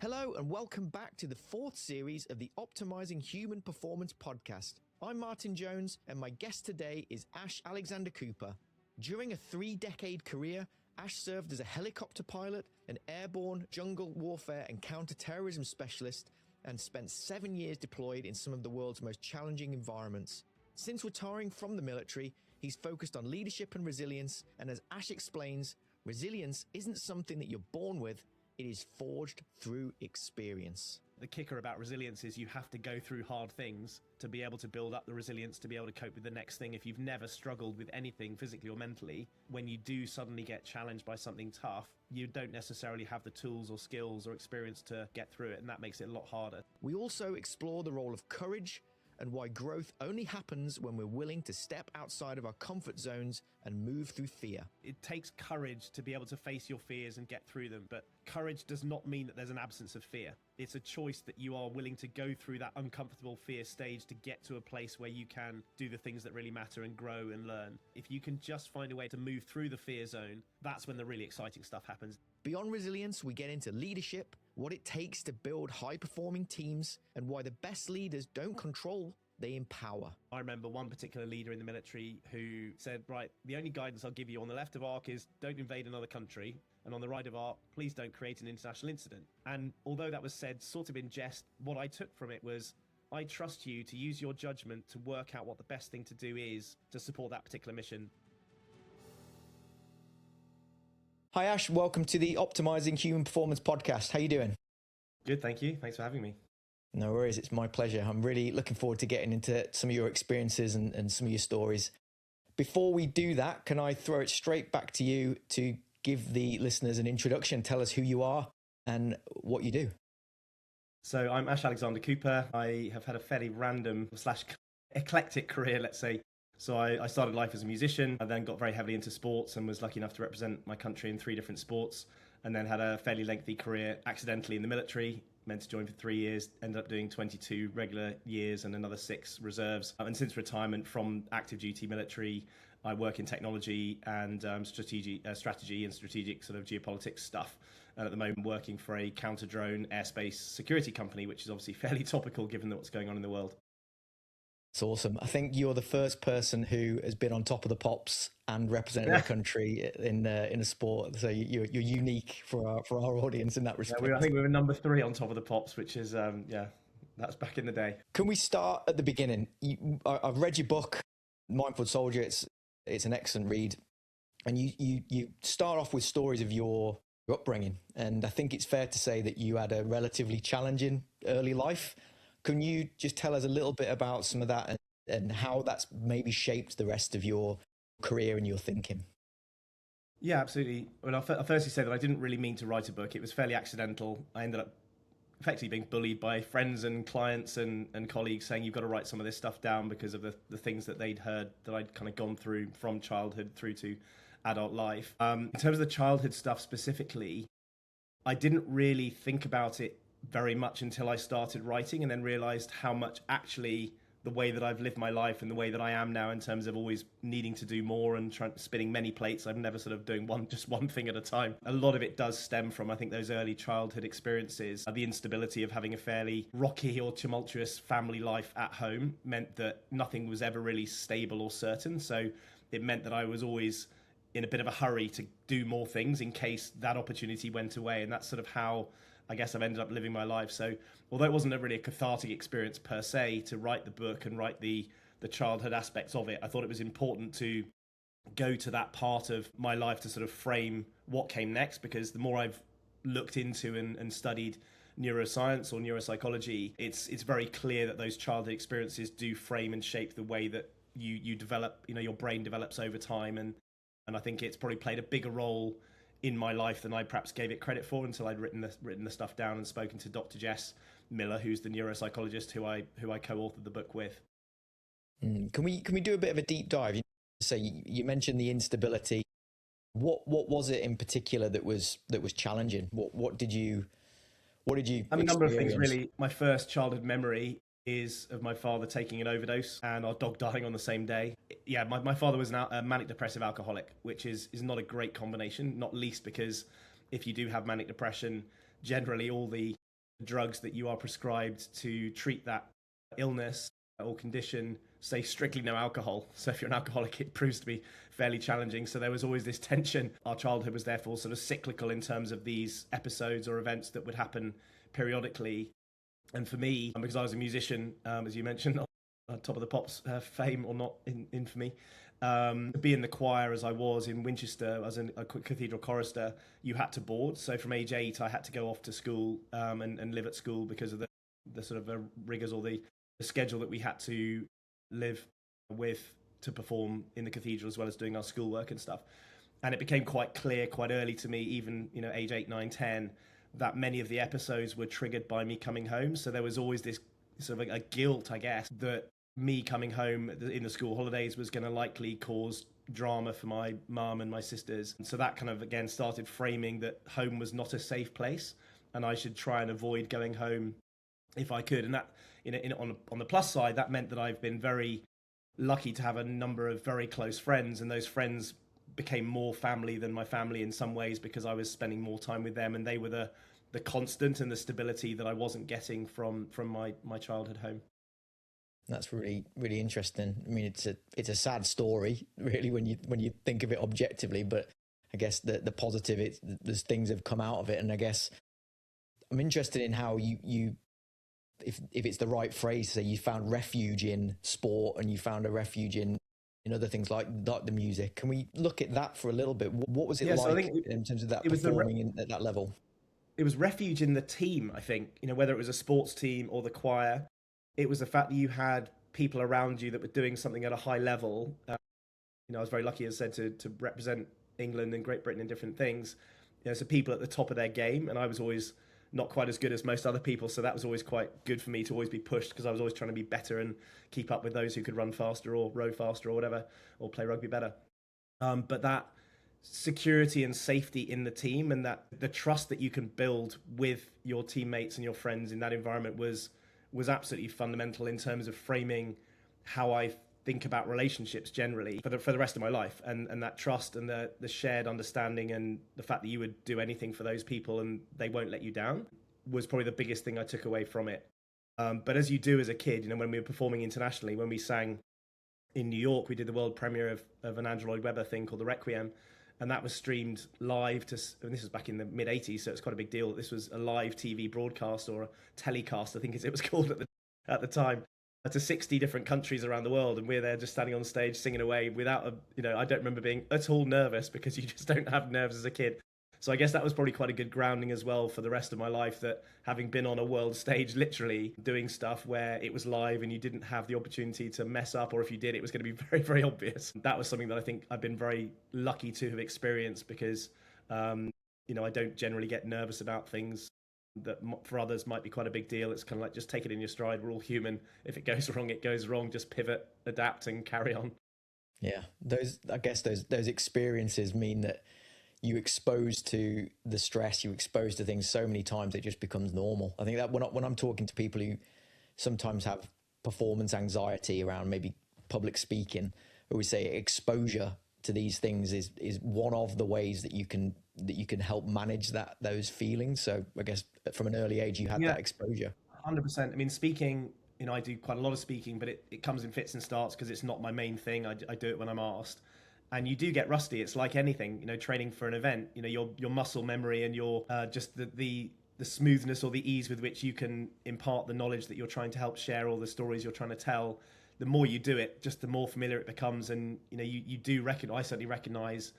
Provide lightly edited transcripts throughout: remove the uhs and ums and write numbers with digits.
Hello and welcome back to the fourth series of the Optimizing Human Performance podcast. I'm Martin Jones and my guest today is Ash Alexander-Cooper. During a 3-decade career, Ash served as a helicopter pilot, an airborne jungle warfare and counter-terrorism specialist, and spent 7 years deployed in some of the world's most challenging environments. Since retiring from the military, he's focused on leadership and resilience, and as Ash explains, resilience isn't something that you're born with, it is forged through experience. The kicker about resilience is you have to go through hard things to be able to build up the resilience to be able to cope with the next thing. If you've never struggled with anything physically or mentally, when you do suddenly get challenged by something tough, you don't necessarily have the tools or skills or experience to get through it, and that makes it a lot harder. We also explore the role of courage and why growth only happens when we're willing to step outside of our comfort zones and move through fear. It takes courage to be able to face your fears and get through them, but courage does not mean that there's an absence of fear. It's a choice that you are willing to go through that uncomfortable fear stage to get to a place where you can do the things that really matter and grow and learn. If you can just find a way to move through the fear zone, that's when the really exciting stuff happens. Beyond resilience, we get into leadership, what it takes to build high-performing teams, and why the best leaders don't control, they empower. I remember one particular leader in the military who said, right, the only guidance I'll give you on the left of arc is don't invade another country, and on the right of arc, please don't create an international incident. And although that was said sort of in jest, what I took from it was, I trust you to use your judgment to work out what the best thing to do is to support that particular mission. Hi Ash, welcome to the Optimizing Human Performance podcast. How you doing? Good, thank you. Thanks for having me. No worries, it's my pleasure. I'm really looking forward to getting into some of your experiences and some of your stories. Before we do that, can I throw it straight back to you to give the listeners an introduction, tell us who you are and what you do? So I'm Ash Alexander-Cooper. I have had a fairly random / eclectic career, let's say. So I started life as a musician. I then got very heavily into sports and was lucky enough to represent my country in 3 different sports, and then had a fairly lengthy career accidentally in the military. Meant to join for 3 years, ended up doing 22 regular years and another 6 reserves. And since retirement from active duty military, I work in technology and strategy and strategic sort of geopolitics stuff. And at the moment, working for a counter-drone airspace security company, which is obviously fairly topical given what's going on in the world. It's awesome. I think you're the first person who has been on top of the pops and represented the country in a sport. So you're unique for our audience in that respect. Yeah, I think we were number 3 on top of the pops, which is that's back in the day. Can we start at the beginning? I've read your book, Mindful Soldier. It's an excellent read, and you start off with stories of your upbringing, and I think it's fair to say that you had a relatively challenging early life. Can you just tell us a little bit about some of that and how that's maybe shaped the rest of your career and your thinking? Yeah, absolutely. Well, I'll firstly say that I didn't really mean to write a book. It was fairly accidental. I ended up effectively being bullied by friends and clients and colleagues saying you've got to write some of this stuff down because of the things that they'd heard that I'd kind of gone through from childhood through to adult life. In terms of the childhood stuff specifically, I didn't really think about it very much until I started writing, and then realized how much actually the way that I've lived my life and the way that I am now in terms of always needing to do more and spinning many plates. I'm never sort of doing just one thing at a time. A lot of it does stem from, I think, those early childhood experiences. The instability of having a fairly rocky or tumultuous family life at home meant that nothing was ever really stable or certain. So it meant that I was always in a bit of a hurry to do more things in case that opportunity went away. And that's sort of how I guess I've ended up living my life. So although it wasn't really a cathartic experience per se to write the book and write the childhood aspects of it, I thought it was important to go to that part of my life to sort of frame what came next, because the more I've looked into and studied neuroscience or neuropsychology, it's very clear that those childhood experiences do frame and shape the way that you develop, your brain develops over time. And I think it's probably played a bigger role in my life than I perhaps gave it credit for until I'd written the stuff down and spoken to Dr. Jess Miller, who's the neuropsychologist who I co-authored the book with. Can we do a bit of a deep dive? So you mentioned the instability. What was it in particular that was challenging? What did you a number of things really. My first childhood memory is of my father taking an overdose and our dog dying on the same day. Yeah, my father was a manic depressive alcoholic, which is not a great combination, not least because if you do have manic depression, generally all the drugs that you are prescribed to treat that illness or condition say strictly no alcohol. So if you're an alcoholic, it proves to be fairly challenging. So there was always this tension. Our childhood was therefore sort of cyclical in terms of these episodes or events that would happen periodically. And for me, because I was a musician, as you mentioned, on top of the Pops fame or not in infamy, be in the choir as I was in Winchester, as a cathedral chorister, you had to board. So from age 8, I had to go off to school and live at school because of the sort of rigors or the schedule that we had to live with to perform in the cathedral, as well as doing our schoolwork and stuff. And it became quite clear quite early to me, even age 8, 9, 10, that many of the episodes were triggered by me coming home. So there was always this sort of a guilt, I guess, that me coming home in the school holidays was going to likely cause drama for my mum and my sisters. And so that kind of, again, started framing that home was not a safe place and I should try and avoid going home if I could. And that, on the plus side, that meant that I've been very lucky to have a number of very close friends, and those friends became more family than my family in some ways because I was spending more time with them, and they were the constant and the stability that I wasn't getting from my childhood home. That's really, really interesting. I mean, it's a sad story, really, when you think of it objectively. But I guess the positive, there's things have come out of it, and I guess I'm interested in how you if it's the right phrase to say, you found refuge in sport and you found a refuge in other things like the music. Can we look at that for a little bit? What was it like, so in terms of that performing at that level? It was refuge in the team, I think. Whether it was a sports team or the choir, it was the fact that you had people around you that were doing something at a high level. I was very lucky, as I said, to represent England and Great Britain in different things. So people at the top of their game, and I was always not quite as good as most other people, so that was always quite good for me to always be pushed, because I was always trying to be better and keep up with those who could run faster or row faster or whatever, or play rugby better. But that security and safety in the team, and that the trust that you can build with your teammates and your friends in that environment was absolutely fundamental in terms of framing how I think about relationships generally for the rest of my life, and that trust and the shared understanding and the fact that you would do anything for those people and they won't let you down was probably the biggest thing I took away from it. But as you do as a kid, when we were performing internationally, when we sang in New York, we did the world premiere of an Andrew Lloyd Webber thing called the Requiem, and that was streamed live this was back in the mid 80s, so it's quite a big deal. This was a live TV broadcast, or a telecast, I think as it was called at the time, to 60 different countries around the world, and we're there just standing on stage singing away without I don't remember being at all nervous, because you just don't have nerves as a kid. So I guess that was probably quite a good grounding as well for the rest of my life, that having been on a world stage, literally doing stuff where it was live and you didn't have the opportunity to mess up, or if you did, it was going to be very, very obvious. That was something that I think I've been very lucky to have experienced, because I don't generally get nervous about things that for others might be quite a big deal. It's kind of like, just take it in your stride. We're all human. If it goes wrong, it goes wrong. Just pivot, adapt, and carry on. Yeah, those experiences mean that you exposed to the stress, you exposed to things so many times, it just becomes normal. I think that when I'm talking to people who sometimes have performance anxiety around maybe public speaking, I always say exposure to these things is one of the ways that you can help manage those feelings. So I guess from an early age you had that exposure. 100%. I mean, speaking, I do quite a lot of speaking, but it comes in fits and starts because it's not my main thing. I do it when I'm asked, and you do get rusty. It's like anything, training for an event. Your muscle memory and your just the smoothness or the ease with which you can impart the knowledge that you're trying to help share, or the stories you're trying to tell. The more you do it, just the more familiar it becomes. And, you do I certainly recognize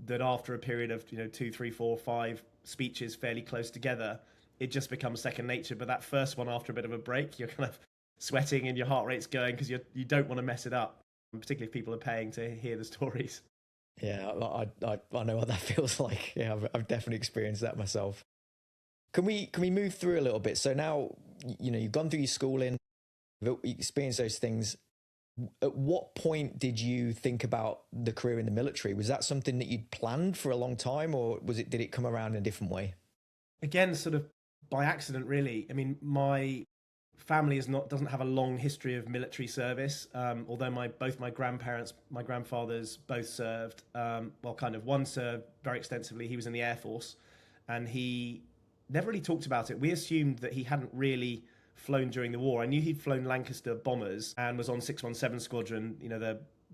that after a period of, 2, 3, 4, 5 speeches fairly close together, it just becomes second nature. But that first one, after a bit of a break, you're kind of sweating and your heart rate's going because you don't want to mess it up, particularly if people are paying to hear the stories. Yeah, I know what that feels like. Yeah, I've definitely experienced that myself. Can we move through a little bit? So now, you've gone through your schooling, you've experienced those things. At what point did you think about the career in the military? Was that something that you'd planned for a long time, or did it come around in a different way? Again, sort of by accident, really. I mean, my family doesn't have a long history of military service, although both my grandfathers both served. One served very extensively. He was in the Air Force, and he never really talked about it. We assumed that he hadn't really flown during the war. I knew he'd flown Lancaster bombers and was on 617 Squadron,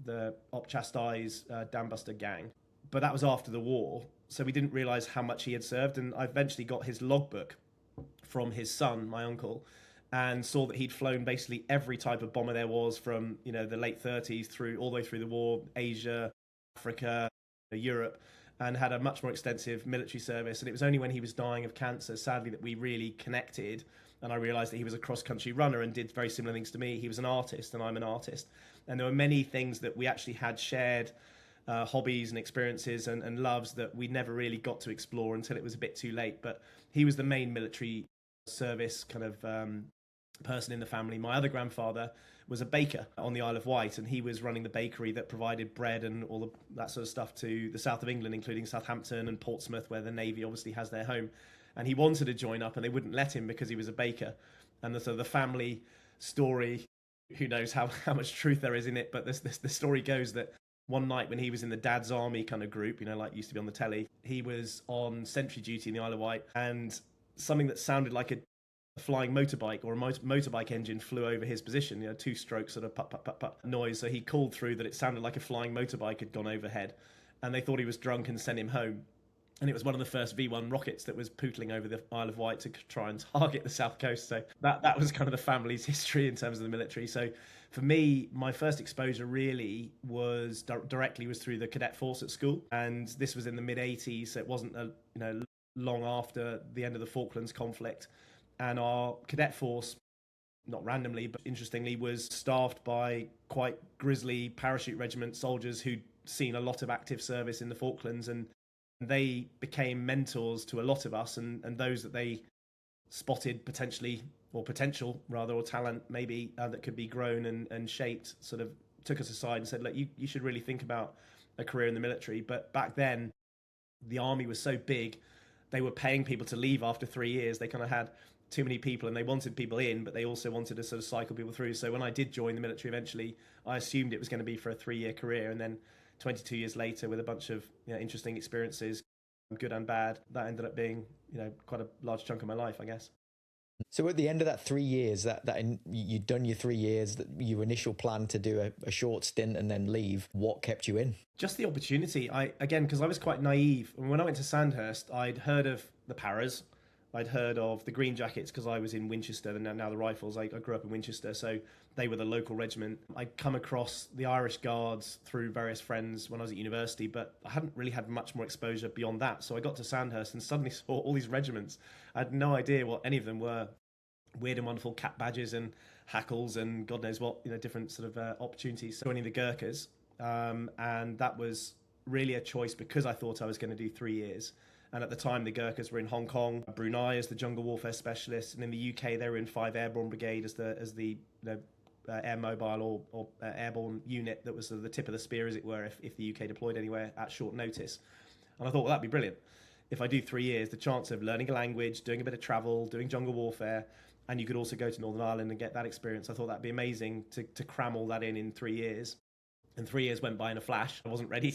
the Op Chastise Dambuster gang. But that was after the war, so we didn't realise how much he had served. And I eventually got his logbook from his son, my uncle, and saw that he'd flown basically every type of bomber there was from, the late 30s through all the way through the war, Asia, Africa, Europe, and had a much more extensive military service. And it was only when he was dying of cancer, sadly, that we really connected. And I realised that he was a cross-country runner and did very similar things to me. He was an artist and I'm an artist. And there were many things that we actually had shared, hobbies and experiences and loves that we never really got to explore until it was a bit too late. But he was the main military service kind of person in the family. My other grandfather was a baker on the Isle of Wight, and he was running the bakery that provided bread and all that sort of stuff to the south of England, including Southampton and Portsmouth, where the Navy obviously has their home. And he wanted to join up and they wouldn't let him because he was a baker. And the family story, who knows how much truth there is in it, but the story goes that one night when he was in the Dad's Army kind of group, like used to be on the telly, he was on sentry duty in the Isle of Wight, and something that sounded like a flying motorbike or a motorbike engine flew over his position, two strokes sort of put, put, put, put noise. So he called through that it sounded like a flying motorbike had gone overhead, and they thought he was drunk and sent him home. And it was one of the first V1 rockets that was pootling over the Isle of Wight to try and target the south coast. So that was kind of the family's history in terms of the military. So for me, my first exposure really was directly through the cadet force at school. And this was in the mid-80s, so it wasn't long after the end of the Falklands conflict. And our cadet force, not randomly, but interestingly, was staffed by quite grisly parachute regiment soldiers who'd seen a lot of active service in the Falklands, and they became mentors to a lot of us, and those that they spotted potential or talent maybe that could be grown and shaped, sort of took us aside and said, look, you should really think about a career in the military. But back then, the army was so big, they were paying people to leave after 3 years. They kind of had too many people and they wanted people in, but they also wanted to sort of cycle people through. So when I did join the military eventually, I assumed it was going to be for a 3-year career. And then 22 years later, with a bunch of interesting experiences, good and bad, that ended up being quite a large chunk of my life, I guess. So at the end of that 3 years, that you'd done your 3 years, that your initial plan to do a short stint and then leave, what kept you in? Just the opportunity. Because I was quite naive. When I went to Sandhurst, I'd heard of the Paras. I'd heard of the Green Jackets because I was in Winchester, and now the Rifles. I grew up in Winchester, so they were the local regiment. I'd come across the Irish Guards through various friends when I was at university, but I hadn't really had much more exposure beyond that. So I got to Sandhurst and suddenly saw all these regiments. I had no idea what any of them were. Weird and wonderful cap badges and hackles and God knows what, different sort of opportunities. Joining the Gurkhas, and that was really a choice because I thought I was going to do 3 years. And at the time, the Gurkhas were in Hong Kong, Brunei as the jungle warfare specialist, and in the UK, they were in 5 Airborne Brigade as the air mobile or airborne unit that was sort of the tip of the spear, as it were, if the UK deployed anywhere at short notice. And I thought, well, that'd be brilliant. If I do 3 years, the chance of learning a language, doing a bit of travel, doing jungle warfare, and you could also go to Northern Ireland and get that experience. I thought that'd be amazing to cram all that in 3 years. And 3 years went by in a flash. I wasn't ready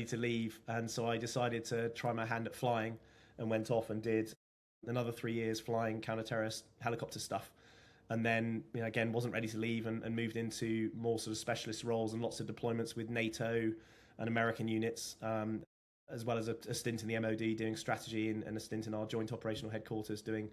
to leave, and so I decided to try my hand at flying, and went off and did another 3 years flying counter-terrorist helicopter stuff. And then again wasn't ready to leave, and moved into more sort of specialist roles and lots of deployments with NATO and American units, as well as a stint in the MOD doing strategy, and a stint in our joint operational headquarters doing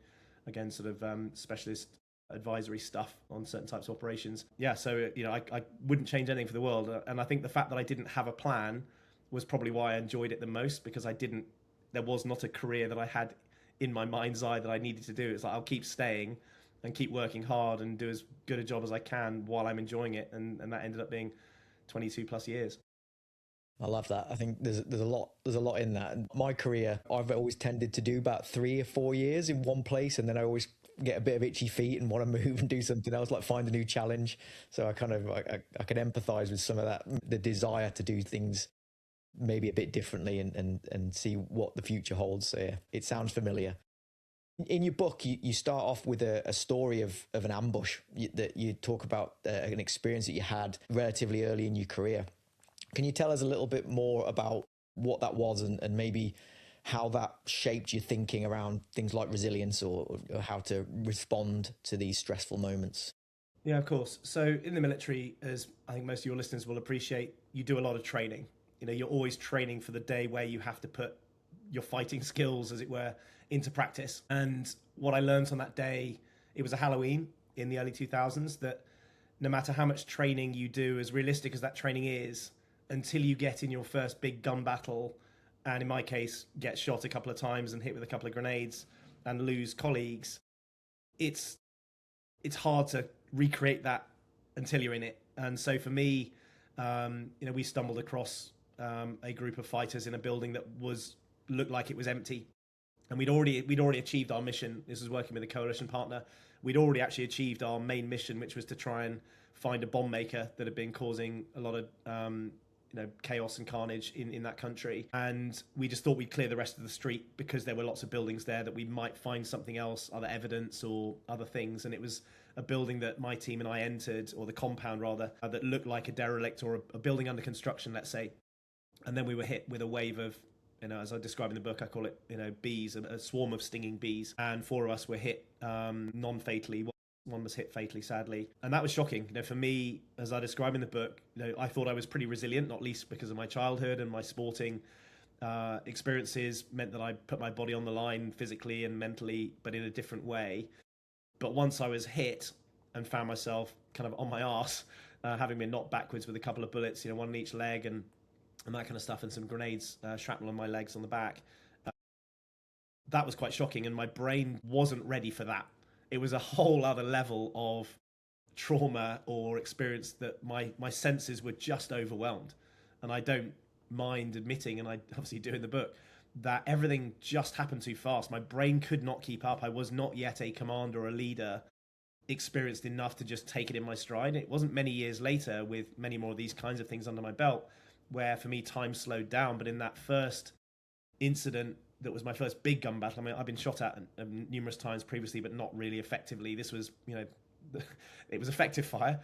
again sort of specialist advisory stuff on certain types of operations. Yeah, so I wouldn't change anything for the world. And I think the fact that I didn't have a plan was probably why I enjoyed it the most, because there was not a career that I had in my mind's eye that I needed to do. It's like, I'll keep staying and keep working hard and do as good a job as I can while I'm enjoying it. And that ended up being 22 plus years. I love that. I think there's a lot in that. My career, I've always tended to do about 3 or 4 years in one place, and then I always get a bit of itchy feet and want to move and do something else, like find a new challenge. So I can empathize with some of that, the desire to do things maybe a bit differently and see what the future holds. So yeah, it sounds familiar. In your book, you start off with a story of an ambush that you talk about, an experience that you had relatively early in your career. Can you tell us a little bit more about what that was and maybe how that shaped your thinking around things like resilience or how to respond to these stressful moments. Yeah, of course. So in the military, as I think most of your listeners will appreciate, you do a lot of training. You're always training for the day where you have to put your fighting skills, as it were, into practice. And what I learned on that day, it was a Halloween in the early 2000s, that no matter how much training you do, as realistic as that training is, until you get in your first big gun battle, and in my case, get shot a couple of times and hit with a couple of grenades and lose colleagues, it's hard to recreate that until you're in it. And so for me, we stumbled across a group of fighters in a building that looked like it was empty, and we'd already achieved our mission. This was working with a coalition partner. We'd already actually achieved our main mission, which was to try and find a bomb maker that had been causing a lot of chaos and carnage in that country. And we just thought we'd clear the rest of the street because there were lots of buildings there that we might find something else, other evidence or other things. And it was a building that my team and I entered, or the compound rather, that looked like a derelict or a building under construction, let's say. And then we were hit with a wave of, as I describe in the book, I call it, bees, a swarm of stinging bees. And 4 of us were hit non-fatally. One was hit fatally, sadly. And that was shocking. For me, as I describe in the book, I thought I was pretty resilient, not least because of my childhood and my sporting experiences meant that I put my body on the line physically and mentally, but in a different way. But once I was hit and found myself kind of on my arse, having been knocked backwards with a couple of bullets, one in each leg and that kind of stuff, and some grenades, shrapnel on my legs on the back, that was quite shocking. And my brain wasn't ready for that. It was a whole other level of trauma or experience that my senses were just overwhelmed. And I don't mind admitting, and I obviously do in the book, that everything just happened too fast. My brain could not keep up. I was not yet a commander or a leader experienced enough to just take it in my stride. It wasn't many years later, with many more of these kinds of things under my belt, where for me time slowed down. But in that first incident, that was my first big gun battle. I mean, I've been shot at numerous times previously, but not really effectively. This was, it was effective fire.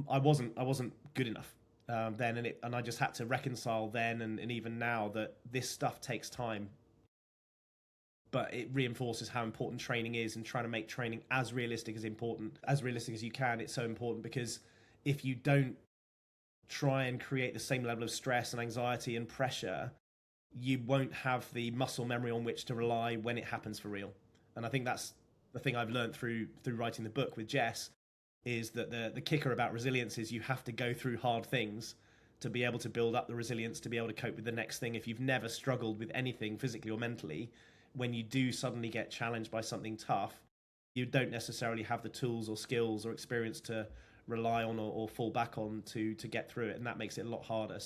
I wasn't good enough then, and I just had to reconcile then and even now that this stuff takes time. But it reinforces how important training is, and trying to make training as realistic as you can. It's so important, because if you don't try and create the same level of stress and anxiety and pressure, you won't have the muscle memory on which to rely when it happens for real. And I think that's the thing I've learned through writing the book with Jess, is that the kicker about resilience is you have to go through hard things to be able to build up the resilience to be able to cope with the next thing. If you've never struggled with anything physically or mentally, when you do suddenly get challenged by something tough, you don't necessarily have the tools or skills or experience to rely on or fall back on to get through it. And that makes it a lot harder.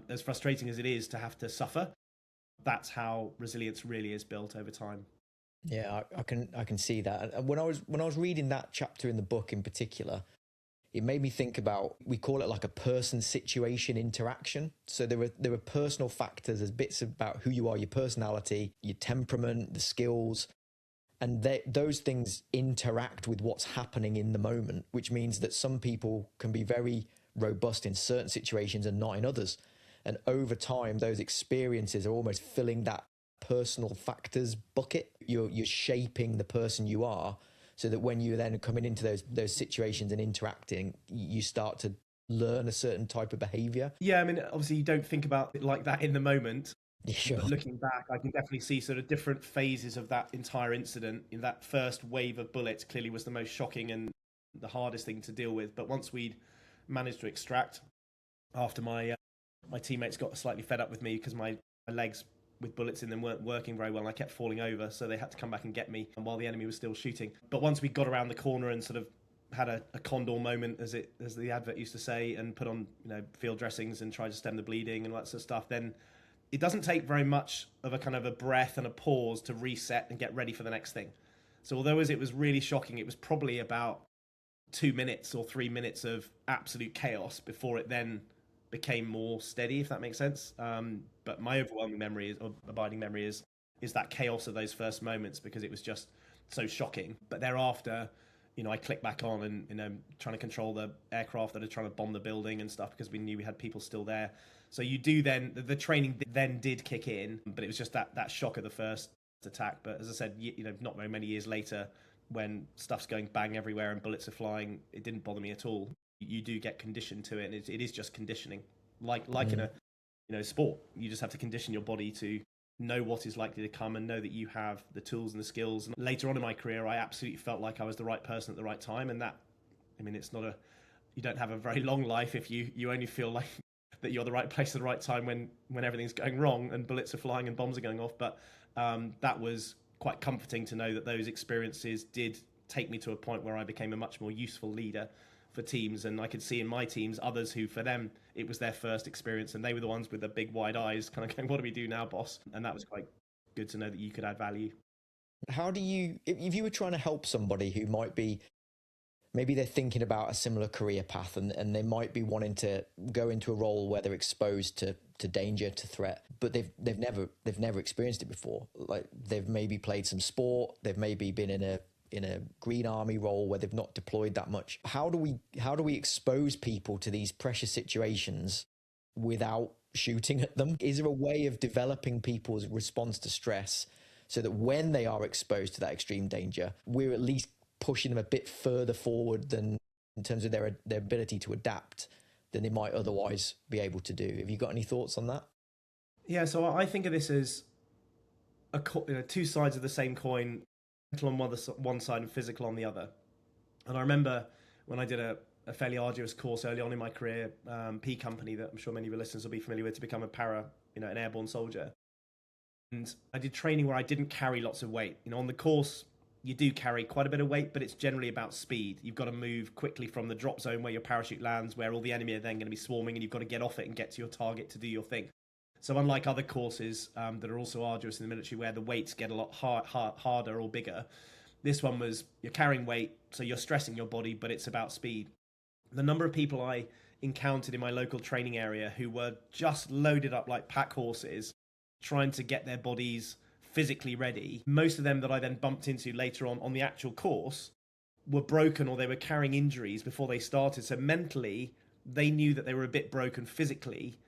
As frustrating as it is to have to suffer, that's how resilience really is built over time. Yeah, I can see that. And when I was reading that chapter in the book in particular, it made me think about, we call it like a person situation interaction. So there are personal factors, there's bits about who you are, your personality, your temperament, the skills, and those things interact with what's happening in the moment, which means that some people can be very robust in certain situations and not in others. And over time, those experiences are almost filling that personal factors bucket. You're shaping the person you are, so that when you're then coming into those situations and interacting, you start to learn a certain type of behavior. Yeah, I mean, obviously you don't think about it like that in the moment. Sure. But looking back, I can definitely see sort of different phases of that entire incident. In that first wave of bullets clearly was the most shocking and the hardest thing to deal with. But once we'd managed to extract, after my teammates got slightly fed up with me because my legs with bullets in them weren't working very well, and I kept falling over, so they had to come back and get me while the enemy was still shooting. But once we got around the corner and sort of had a condor moment, as the advert used to say, and put on field dressings and tried to stem the bleeding and all that sort of stuff, then it doesn't take very much of a kind of a breath and a pause to reset and get ready for the next thing. So although as it was really shocking, it was probably about 2 minutes or 3 minutes of absolute chaos before it then became more steady, if that makes sense. But my overwhelming memory or abiding memory is that chaos of those first moments, because it was just so shocking. But thereafter, I clicked back on and trying to control the aircraft that are trying to bomb the building and stuff, because we knew we had people still there. So you do then, the training then did kick in, but it was just that shock of the first attack. But as I said, not very many years later, when stuff's going bang everywhere and bullets are flying, it didn't bother me at all. You do get conditioned to it, and it is just conditioning, like in a sport. You just have to condition your body to know what is likely to come and know that you have the tools and the skills. And later on in my career, I absolutely felt like I was the right person at the right time. And that, it's not you don't have a very long life if you only feel like that you're the right place at the right time when everything's going wrong and bullets are flying and bombs are going off. But that was quite comforting to know that those experiences did take me to a point where I became a much more useful leader for teams. And I could see in my teams others who, for them, it was their first experience, and they were the ones with the big wide eyes kind of going, what do we do now, boss? And that was quite good to know that you could add value. How do you, if you were trying to help somebody who might be, maybe they're thinking about a similar career path, and they might be wanting to go into a role where they're exposed to danger, to threat, but they've never experienced it before. Like, they've maybe played some sport, they've maybe been in a Green Army role where they've not deployed that much. How do we expose people to these pressure situations without shooting at them? Is there a way of developing people's response to stress so that when they are exposed to that extreme danger, we're at least pushing them a bit further forward than, in terms of their ability to adapt, than they might otherwise be able to do? Have you got any thoughts on that? Yeah, so I think of this as two sides of the same coin, mental on one side and physical on the other. And I remember when I did a fairly arduous course early on in my career, P Company, that I'm sure many of your listeners will be familiar with, to become an airborne soldier. And I did training where I didn't carry lots of weight. On the course, you do carry quite a bit of weight, but it's generally about speed. You've got to move quickly from the drop zone where your parachute lands, where all the enemy are then going to be swarming, and you've got to get off it and get to your target to do your thing. So unlike other courses that are also arduous in the military, where the weights get a lot harder or bigger, this one was, you're carrying weight, so you're stressing your body, but it's about speed. The number of people I encountered in my local training area who were just loaded up like pack horses, trying to get their bodies physically ready, most of them that I then bumped into later on the actual course were broken, or they were carrying injuries before they started. So mentally, they knew that they were a bit broken physically,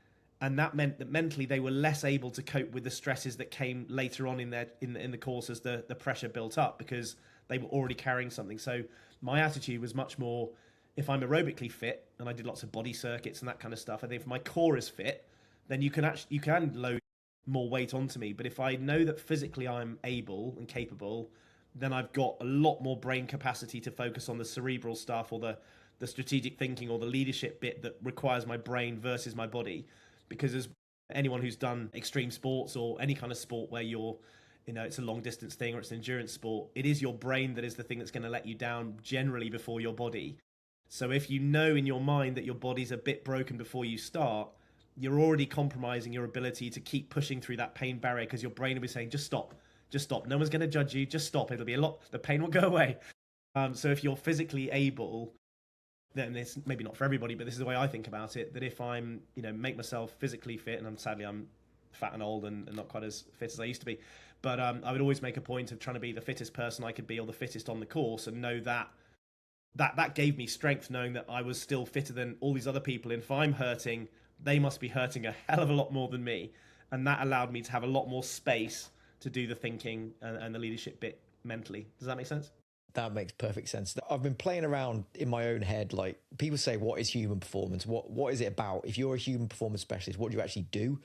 and that meant that mentally they were less able to cope with the stresses that came later on in the course as the pressure built up, because they were already carrying something. So my attitude was much more, if I'm aerobically fit and I did lots of body circuits and that kind of stuff, I think if my core is fit, then you can load more weight onto me. But if I know that physically I'm able and capable, then I've got a lot more brain capacity to focus on the cerebral stuff, or the strategic thinking, or the leadership bit that requires my brain versus my body. Because as anyone who's done extreme sports or any kind of sport where you're, it's a long distance thing or it's an endurance sport, it is your brain that is the thing that's going to let you down generally before your body. So if you know in your mind that your body's a bit broken before you start, you're already compromising your ability to keep pushing through that pain barrier, because your brain will be saying, just stop. No one's going to judge you. Just stop. It'll be the pain will go away. So if you're physically able, then this, maybe not for everybody, but this is the way I think about it, that if I'm, make myself physically fit, and sadly I'm fat and old and not quite as fit as I used to be, but I would always make a point of trying to be the fittest person I could be, or the fittest on the course, and know that gave me strength, knowing that I was still fitter than all these other people. And if I'm hurting, they must be hurting a hell of a lot more than me. And that allowed me to have a lot more space to do the thinking and the leadership bit mentally. Does that make sense? That makes perfect sense. I've been playing around in my own head. Like, people say, what is human performance? What is it about? If you're a human performance specialist, what do you actually do?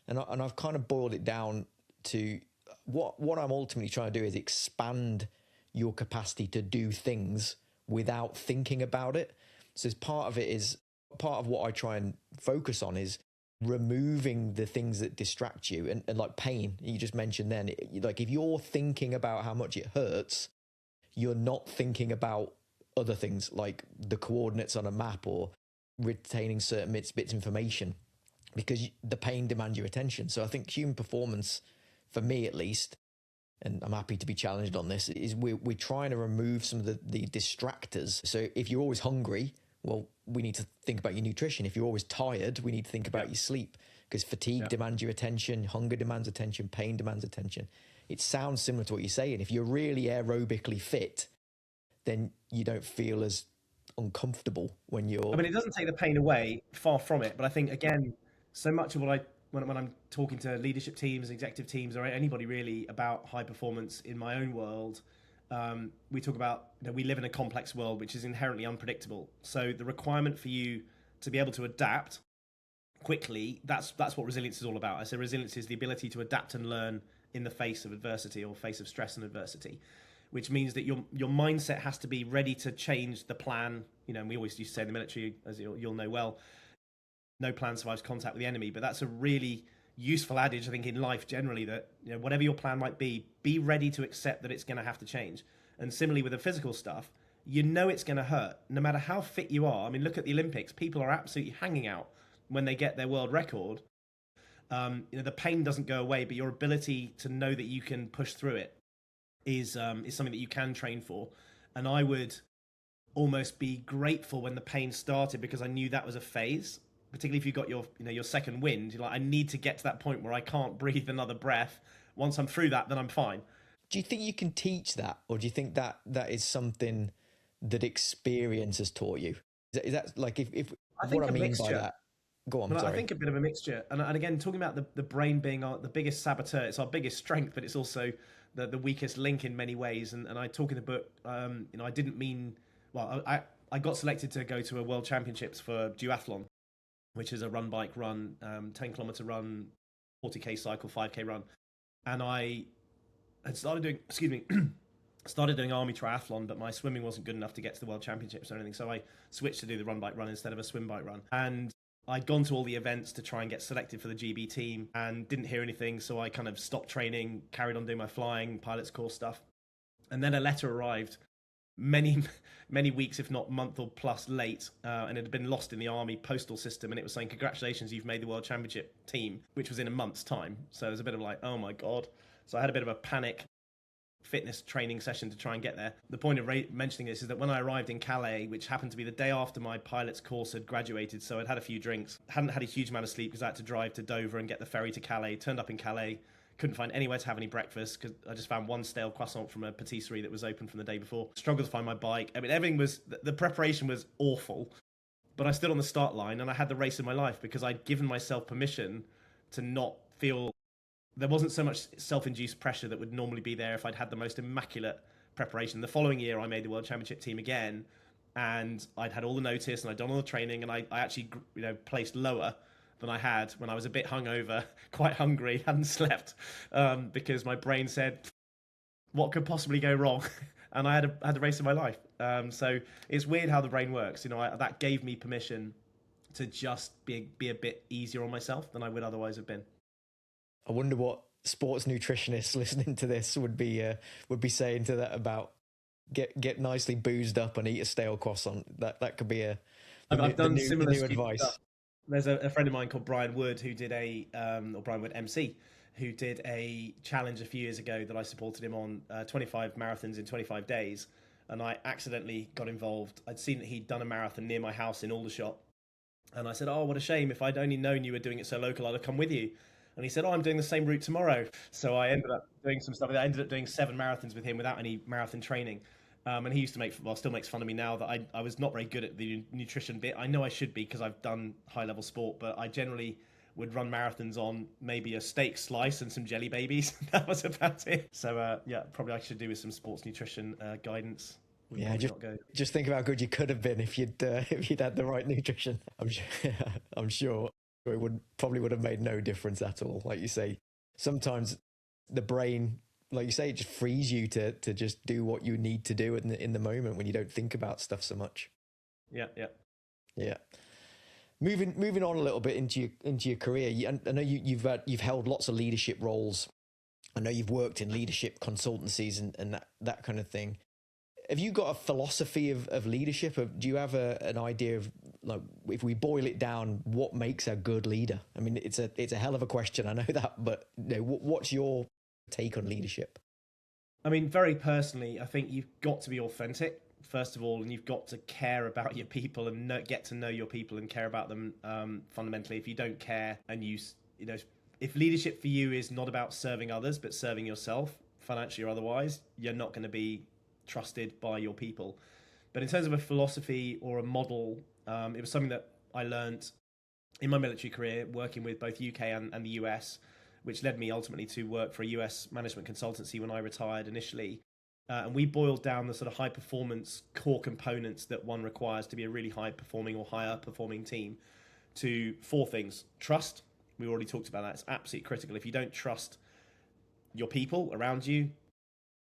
And I've kind of boiled it down to what I'm ultimately trying to do is expand your capacity to do things without thinking about it. So as part of what I try and focus on is removing the things that distract you, and like pain, you just mentioned then, like if you're thinking about how much it hurts, you're not thinking about other things like the coordinates on a map or retaining certain bits of information, because the pain demands your attention. So I think human performance, for me at least, and I'm happy to be challenged on this, is we're trying to remove some of the distractors. So if you're always hungry, well, we need to think about your nutrition. If you're always tired, we need to think about your sleep, because fatigue demands your attention, hunger demands attention, pain demands attention. It sounds similar to what you're saying. If you're really aerobically fit, then you don't feel as uncomfortable when you're. I mean, it doesn't take the pain away, far from it. But I think, again, so much of what when I'm talking to leadership teams, executive teams, or anybody really about high performance in my own world, we talk about, we live in a complex world which is inherently unpredictable. So the requirement for you to be able to adapt quickly, that's what resilience is all about. I say resilience is the ability to adapt and learn in the face of adversity or face of stress and adversity, which means that your mindset has to be ready to change the plan. And we always used to say in the military, as you'll know well, no plan survives contact with the enemy. But that's a really useful adage, I think, in life generally, that whatever your plan might be ready to accept that it's going to have to change. And similarly with the physical stuff, it's going to hurt no matter how fit you are. I mean, look at the Olympics. People are absolutely hanging out when they get their world record. The pain doesn't go away, but your ability to know that you can push through it is something that you can train for. And I would almost be grateful when the pain started, because I knew that was a phase. Particularly if you got your second wind, you're like, I need to get to that point where I can't breathe another breath. Once I'm through that, then I'm fine. Do you think you can teach that, or do you think that is something that experience has taught you? Is that like if I think what I mean mixture. by that? Go on. Well, sorry. I think a bit of a mixture, and again, talking about the brain being the biggest saboteur. It's our biggest strength, but it's also the weakest link in many ways. And I talk in the book. I didn't mean. Well, I got selected to go to a World Championships for duathlon, which is a run, bike, run, 10-kilometer run, 40K cycle, 5K run. And I had started doing army triathlon, but my swimming wasn't good enough to get to the World Championships or anything. So I switched to do the run, bike, run instead of a swim, bike, run. And I'd gone to all the events to try and get selected for the GB team and didn't hear anything. So I kind of stopped training, carried on doing my flying, pilot's course stuff. And then a letter arrived many weeks, if not month or plus late, and it had been lost in the army postal system, and it was saying, congratulations, you've made the World Championship team, which was in a month's time. So it was a bit of like, oh my God. So I had a bit of a panic fitness training session to try and get there. The point of mentioning this is that when I arrived in Calais, which happened to be the day after my pilot's course had graduated, so I'd had a few drinks, hadn't had a huge amount of sleep because I had to drive to Dover and get the ferry to Calais, turned up in Calais, couldn't find anywhere to have any breakfast because I just found one stale croissant from a patisserie that was open from the day before. Struggled to find my bike. I mean, everything was, the preparation was awful, but I stood on the start line and I had the race of my life because I'd given myself permission to not feel, there wasn't so much self-induced pressure that would normally be there if I'd had the most immaculate preparation. The following year, I made the World Championship team again, and I'd had all the notice and I'd done all the training, and I actually, placed lower than I had when I was a bit hungover, quite hungry, hadn't slept, because my brain said, what could possibly go wrong? And I had the race of my life. So it's weird how the brain works. That gave me permission to just be a bit easier on myself than I would otherwise have been. I wonder what sports nutritionists listening to this would be saying to that about get nicely boozed up and eat a stale croissant. That could be I've done similar new advice. Stuff. There's a friend of mine called Brian Wood who did Brian Wood MC, who did a challenge a few years ago that I supported him on, 25 marathons in 25 days. And I accidentally got involved. I'd seen that he'd done a marathon near my house in Aldershot. And I said, oh, what a shame. If I'd only known you were doing it so local, I'd have come with you. And he said, oh, I'm doing the same route tomorrow. So I ended up doing some stuff. I ended up doing 7 marathons with him without any marathon training. And he used to still makes fun of me now that I was not very good at the nutrition bit. I know I should be because I've done high level sport, but I generally would run marathons on maybe a steak slice and some jelly babies. That was about it. So probably I should do with some sports nutrition guidance. Yeah, just think of how good you could have been if you'd had the right nutrition. I'm sure it probably would have made no difference at all. Like you say, sometimes the brain, like you say, it just frees you to just do what you need to do in the moment when you don't think about stuff so much. Yeah. Moving on a little bit into your career. I know you've held lots of leadership roles. I know you've worked in leadership consultancies and that kind of thing. Have you got a philosophy of leadership? Do you have an idea of, like, if we boil it down, what makes a good leader? I mean, it's a hell of a question, I know that, but what's your take on leadership? I mean, very personally, I think you've got to be authentic, first of all, and you've got to care about your people and get to know your people and care about them fundamentally. If you don't care and if leadership for you is not about serving others, but serving yourself, financially or otherwise, you're not going to be trusted by your people. But in terms of a philosophy or a model, it was something that I learned in my military career, working with both UK and the US, which led me ultimately to work for a US management consultancy when I retired initially. And we boiled down the sort of high performance core components that one requires to be a really high performing or higher performing team to 4 things. Trust, we already talked about that. It's absolutely critical. If you don't trust your people around you,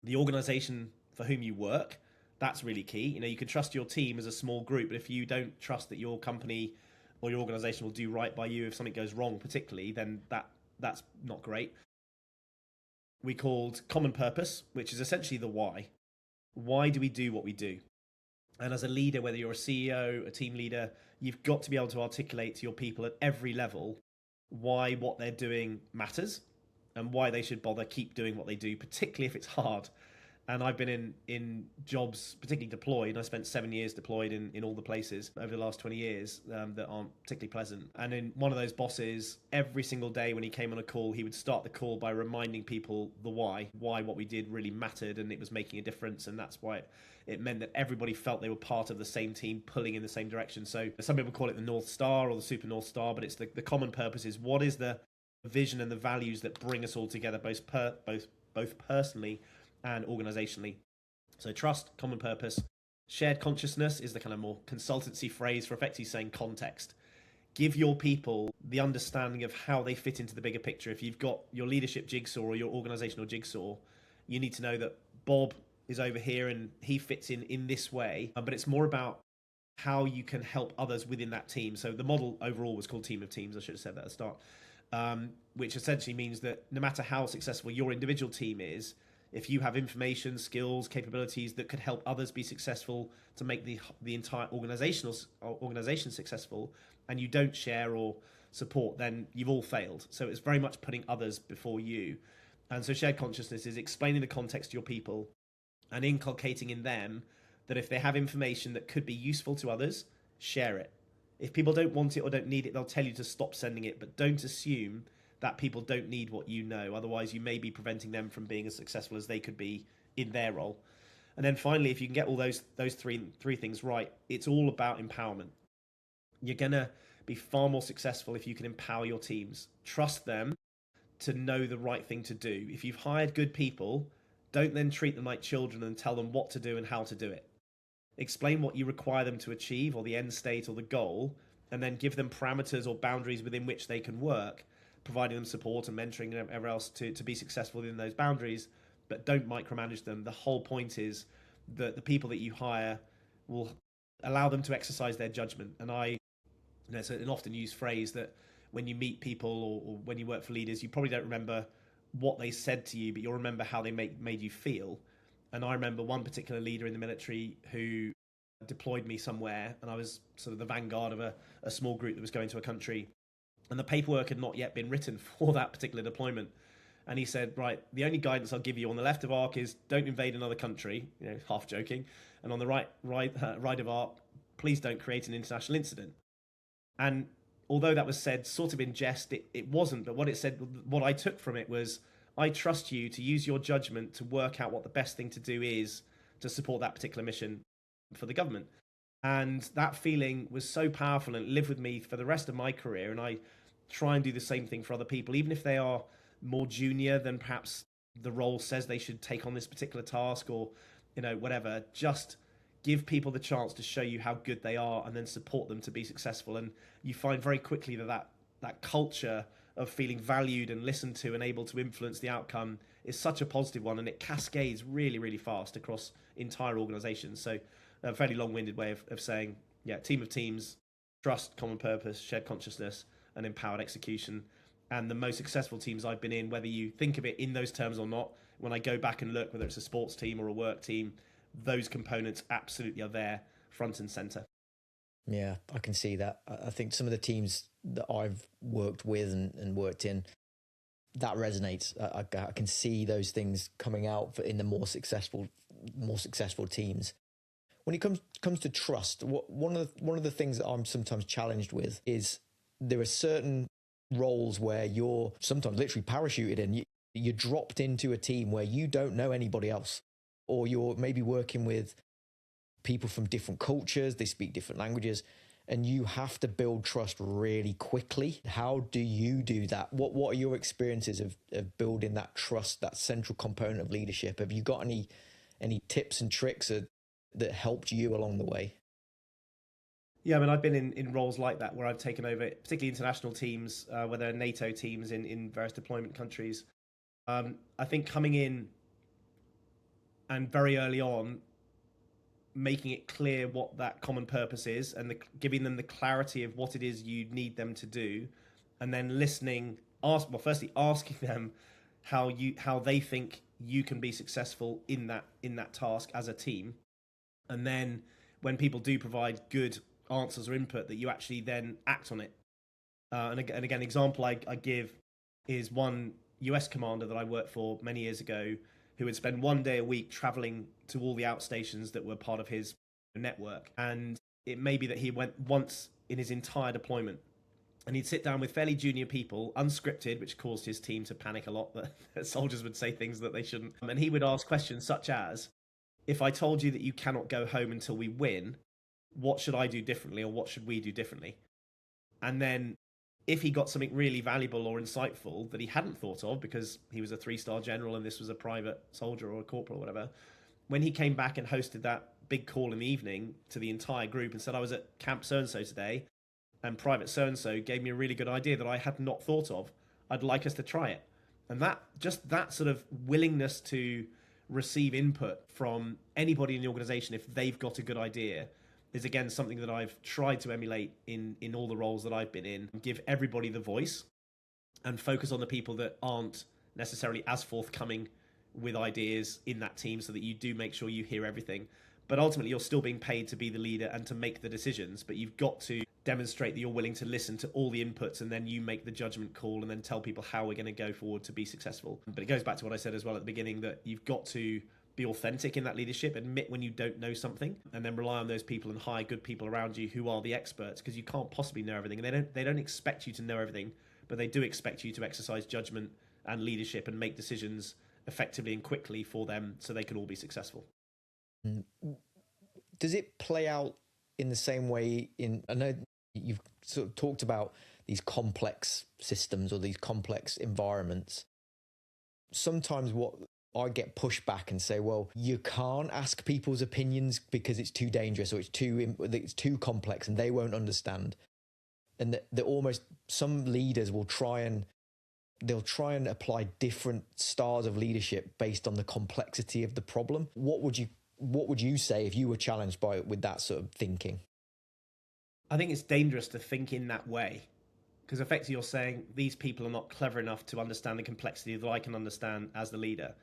the organization for whom you work, that's really key. You know, you can trust your team as a small group, but if you don't trust that your company or your organization will do right by you if something goes wrong particularly, then that's not great. We called common purpose, which is essentially the why. Why do we do what we do? And as a leader, whether you're a CEO, a team leader, you've got to be able to articulate to your people at every level why what they're doing matters and why they should bother keep doing what they do, particularly if it's hard. And I've been in jobs, particularly deployed. I spent 7 years deployed in all the places over the last 20 years that aren't particularly pleasant. And in one of those bosses, every single day when he came on a call, he would start the call by reminding people the why what we did really mattered and it was making a difference. And that's why it meant that everybody felt they were part of the same team, pulling in the same direction. So some people call it the North Star or the Super North Star, but it's the common purpose is what is the vision and the values that bring us all together, both personally and organizationally. So trust, common purpose. Shared consciousness is the kind of more consultancy phrase for effectively saying context. Give your people the understanding of how they fit into the bigger picture. If you've got your leadership jigsaw or your organizational jigsaw, you need to know that Bob is over here and he fits in this way, but it's more about how you can help others within that team. So the model overall was called Team of Teams. I should have said that at the start, which essentially means that no matter how successful your individual team is, if you have information, skills, capabilities that could help others be successful to make the entire organization successful, and you don't share or support, then you've all failed. So it's very much putting others before you. And so shared consciousness is explaining the context to your people and inculcating in them that if they have information that could be useful to others, share it. If people don't want it or don't need it, they'll tell you to stop sending it, but don't assume that people don't need what you know. Otherwise, you may be preventing them from being as successful as they could be in their role. And then finally, if you can get all those three things right, it's all about empowerment. You're going to be far more successful if you can empower your teams. Trust them to know the right thing to do. If you've hired good people, don't then treat them like children and tell them what to do and how to do it. Explain what you require them to achieve or the end state or the goal, and then give them parameters or boundaries within which they can work, providing them support and mentoring and everywhere else to be successful within those boundaries, but don't micromanage them. The whole point is that the people that you hire will allow them to exercise their judgment. And it's an often used phrase that when you meet people or when you work for leaders, you probably don't remember what they said to you, but you'll remember how they made you feel. And I remember one particular leader in the military who deployed me somewhere, and I was sort of the vanguard of a small group that was going to a country. And the paperwork had not yet been written for that particular deployment. And he said, right, the only guidance I'll give you on the left of arc is don't invade another country, half joking. And on the right of arc, please don't create an international incident. And although that was said sort of in jest, it wasn't. But what it said, what I took from it was, I trust you to use your judgment to work out what the best thing to do is to support that particular mission for the government. And that feeling was so powerful and it lived with me for the rest of my career. And I try and do the same thing for other people, even if they are more junior than perhaps the role says they should take on this particular task or, whatever. Just give people the chance to show you how good they are and then support them to be successful. And you find very quickly that culture of feeling valued and listened to and able to influence the outcome is such a positive one, and it cascades really, really fast across entire organizations. So a fairly long-winded way of saying, team of teams, trust, common purpose, shared consciousness, and empowered execution. And the most successful teams I've been in, whether you think of it in those terms or not, when I go back and look, whether it's a sports team or a work team, those components absolutely are there front and center. Yeah, I can see that. I think some of the teams that I've worked with and worked in, that resonates. I can see those things coming out in the more successful teams. When it comes to trust, one of the things that I'm sometimes challenged with is there are certain roles where you're sometimes literally parachuted in. You're dropped into a team where you don't know anybody else. or you're maybe working with people from different cultures, they speak different languages, and you have to build trust really quickly. How do you do that? What are your experiences of building that trust, that central component of leadership? Have you got any tips and tricks that helped you along the way? Yeah, I mean, I've been in roles like that where I've taken over, particularly international teams, where there are NATO teams in various deployment countries. I think coming in and very early on, making it clear what that common purpose is and giving them the clarity of what it is you need them to do, and then listening, firstly asking them how they think you can be successful in that task as a team, and then when people do provide good answers or input, that you actually then act on it. And again, example I give is one US commander that I worked for many years ago, who would spend one day a week traveling to all the outstations that were part of his network. And it may be that he went once in his entire deployment, and he'd sit down with fairly junior people, unscripted, which caused his team to panic a lot, that soldiers would say things that they shouldn't. And he would ask questions such as, if I told you that you cannot go home until we win, what should I do differently, or what should we do differently? And then if he got something really valuable or insightful that he hadn't thought of, because he was a 3-star general and this was a private soldier or a corporal or whatever, when he came back and hosted that big call in the evening to the entire group and said, I was at camp so-and-so today, and private so-and-so gave me a really good idea that I had not thought of. I'd like us to try it. And that sort of willingness to receive input from anybody in the organization if they've got a good idea is, again, something that I've tried to emulate in all the roles that I've been in. Give everybody the voice and focus on the people that aren't necessarily as forthcoming with ideas in that team, so that you do make sure you hear everything. But ultimately, you're still being paid to be the leader and to make the decisions, but you've got to demonstrate that you're willing to listen to all the inputs, and then you make the judgment call and then tell people how we're going to go forward to be successful. But it goes back to what I said as well at the beginning, that you've got to be authentic in that leadership, admit when you don't know something, and then rely on those people and hire good people around you who are the experts, because you can't possibly know everything. And they don't expect you to know everything, but they do expect you to exercise judgment and leadership and make decisions effectively and quickly for them, so they can all be successful. Does it play out in the same way I know you've sort of talked about these complex systems or these complex environments. Sometimes what I get pushed back and say, well, you can't ask people's opinions because it's too dangerous, or it's too complex and they won't understand. And that almost some leaders will try and apply different styles of leadership based on the complexity of the problem. What would you say if you were challenged with that sort of thinking? I think it's dangerous to think in that way, because effectively you're saying these people are not clever enough to understand the complexity that I can understand as the leader.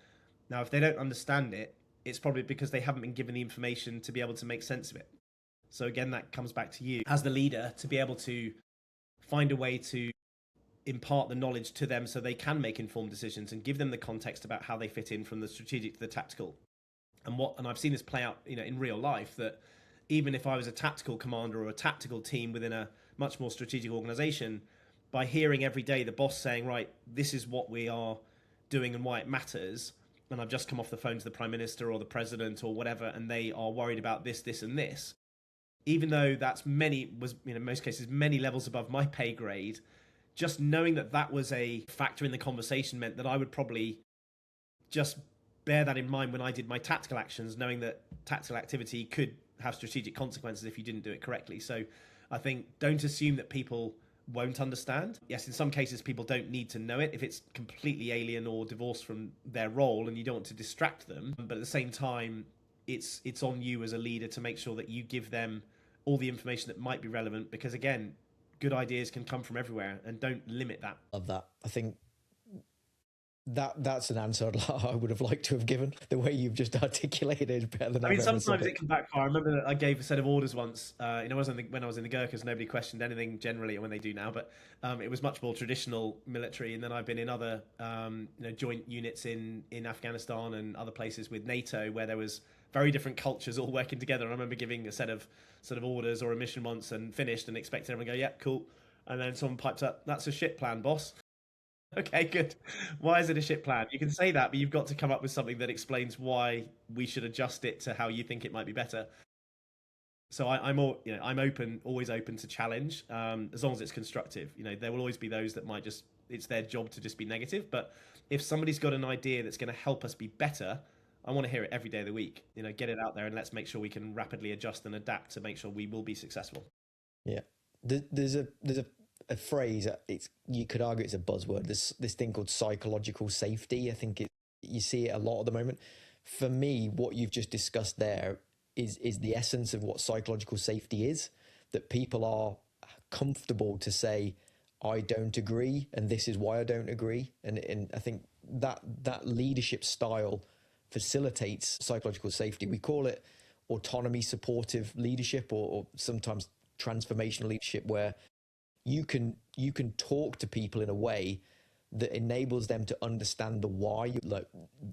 Now, if they don't understand it, it's probably because they haven't been given the information to be able to make sense of it. So again, that comes back to you as the leader to be able to find a way to impart the knowledge to them so they can make informed decisions, and give them the context about how they fit in from the strategic to the tactical. And I've seen this play out, in real life, that even if I was a tactical commander or a tactical team within a much more strategic organization, by hearing every day the boss saying, right, this is what we are doing and why it matters, and I've just come off the phone to the Prime Minister or the President or whatever, and they are worried about this, this, and this, even though that's in most cases, many levels above my pay grade, just knowing that was a factor in the conversation meant that I would probably just bear that in mind when I did my tactical actions, knowing that tactical activity could have strategic consequences if you didn't do it correctly. So I think don't assume that people won't understand. Yes, in some cases people don't need to know it if it's completely alien or divorced from their role and you don't want to distract them. But at the same time, it's on you as a leader to make sure that you give them all the information that might be relevant, because again, good ideas can come from everywhere, and don't limit that. Love that. I think that's an answer I would have liked to have given. The way you've just articulated is better than sometimes it can backfire. I remember that I gave a set of orders once. When I was in the Gurkhas, nobody questioned anything generally, when they do now. But it was much more traditional military. And then I've been in other joint units in Afghanistan and other places with NATO, where there was very different cultures all working together. And I remember giving a set of sort of orders or a mission once and finished and expecting everyone to go, yeah, cool. And then someone piped up, that's a shit plan, boss. Okay, good. Why is it a shit plan? You can say that, but you've got to come up with something that explains why we should adjust it to how you think it might be better. So I'm all, I'm open, always open to challenge, as long as it's constructive. There will always be those that might just, it's their job to just be negative. But if somebody's got an idea that's going to help us be better, I want to hear it every day of the week. Get it out there and let's make sure we can rapidly adjust and adapt to make sure we will be successful. Yeah. There's a phrase, you could argue it's a buzzword, this thing called psychological safety. I think you see it a lot at the moment. For me, what you've just discussed there is the essence of what psychological safety is, that people are comfortable to say, I don't agree, and this is why I don't agree. And I think that leadership style facilitates psychological safety. We call it autonomy supportive leadership, or sometimes transformational leadership, where you can talk to people in a way that enables them to understand the why. Like,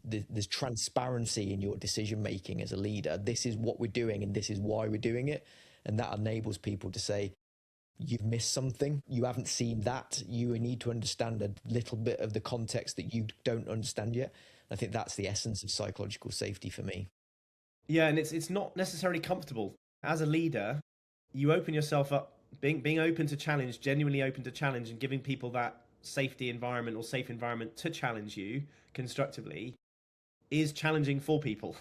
there's transparency in your decision making as a leader. This is what we're doing and this is why we're doing it. And that enables people to say, you've missed something, you haven't seen that, you need to understand a little bit of the context that you don't understand yet. I think that's the essence of psychological safety for me. Yeah, and it's not necessarily comfortable. As a leader, you open yourself up, being open to challenge, genuinely open to challenge, and giving people that safety environment or safe environment to challenge you constructively is challenging for people.